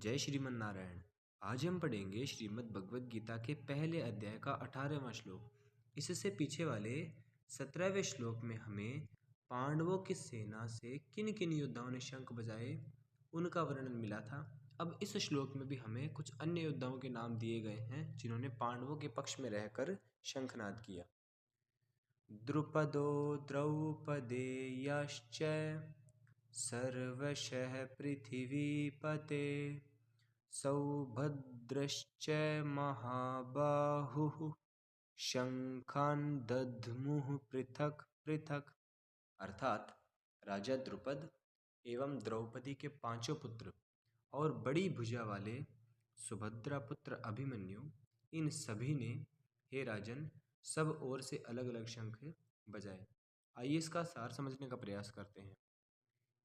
जय श्रीमन नारायण। आज हम पढ़ेंगे श्रीमद् भगवद गीता के पहले अध्याय का 18वां श्लोक। इससे पीछे वाले 17वें श्लोक में हमें पांडवों की सेना से किन किन योद्धाओं ने शंख बजाए उनका वर्णन मिला था। अब इस श्लोक में भी हमें कुछ अन्य योद्धाओं के नाम दिए गए हैं जिन्होंने पांडवों के पक्ष में रहकर शंखनाद किया। द्रुपदो द्रौपदेयश्च सर्वशः पृथिवीपते सौभद्रश्च महाबाहुः शंखान् दध्मुः पृथक पृथक। अर्थात राजा द्रुपद एवं द्रौपदी के पांचों पुत्र और बड़ी भुजा वाले सुभद्रा पुत्र अभिमन्यु, इन सभी ने हे राजन सब ओर से अलग अलग शंख बजाए। आइए इसका सार समझने का प्रयास करते हैं।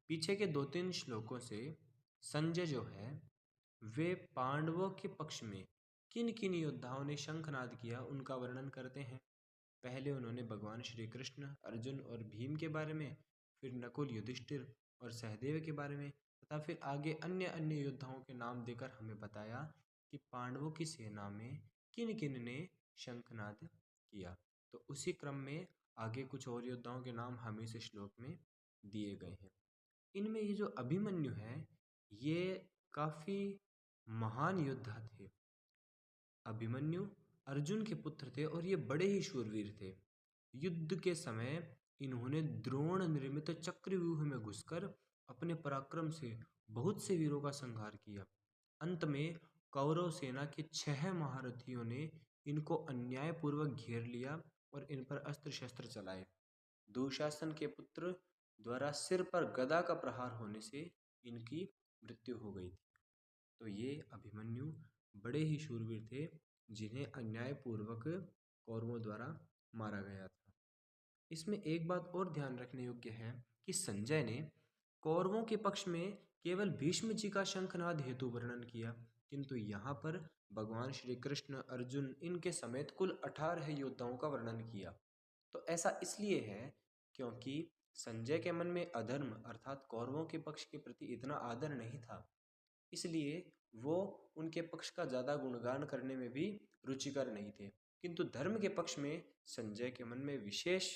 पीछे के 2-3 श्लोकों से संजय जो है वे पांडवों के पक्ष में किन किन योद्धाओं ने शंखनाद किया उनका वर्णन करते हैं। पहले उन्होंने भगवान श्री कृष्ण, अर्जुन और भीम के बारे में, फिर नकुल, युधिष्ठिर और सहदेव के बारे में, तथा फिर आगे अन्य अन्य योद्धाओं के नाम देकर हमें बताया कि पांडवों की सेना में किन किन ने शंखनाद किया। तो उसी क्रम में आगे कुछ और योद्धाओं के नाम हमें इस श्लोक में दिए गए हैं। इनमें ये जो अभिमन्यु है ये काफ़ी महान योद्धा थे। अभिमन्यु अर्जुन के पुत्र थे और ये बड़े ही शूरवीर थे। युद्ध के समय इन्होंने द्रोण निर्मित चक्रव्यूह में घुसकर अपने पराक्रम से बहुत से वीरों का संहार किया। अंत में कौरव सेना के 6 महारथियों ने इनको अन्यायपूर्वक घेर लिया और इन पर अस्त्र शस्त्र चलाए। दुशासन के पुत्र द्वारा सिर पर गदा का प्रहार होने से इनकी मृत्यु हो गई थी। तो ये अभिमन्यु बड़े ही शूरवीर थे जिन्हें अन्यायपूर्वक कौरवों द्वारा मारा गया था। इसमें एक बात और ध्यान रखने योग्य है कि संजय ने कौरवों के पक्ष में केवल भीष्म जी का शंखनाद हेतु वर्णन किया, किंतु यहाँ पर भगवान श्री कृष्ण, अर्जुन इनके समेत कुल 18 योद्धाओं का वर्णन किया। तो ऐसा इसलिए है क्योंकि संजय के मन में अधर्म अर्थात कौरवों के पक्ष के प्रति इतना आदर नहीं था, इसलिए वो उनके पक्ष का ज़्यादा गुणगान करने में भी रुचिकर नहीं थे। किंतु धर्म के पक्ष में संजय के मन में विशेष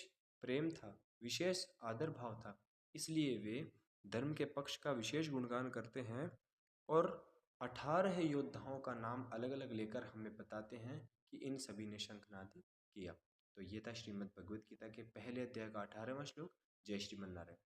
प्रेम था, विशेष आदर भाव था, इसलिए वे धर्म के पक्ष का विशेष गुणगान करते हैं और 18 योद्धाओं का नाम अलग अलग लेकर हमें बताते हैं कि इन सभी ने शंखनाद किया। तो ये था श्रीमद् भगवद गीता के पहले अध्याय का 18वां श्लोक। जय श्रीमन नारायण।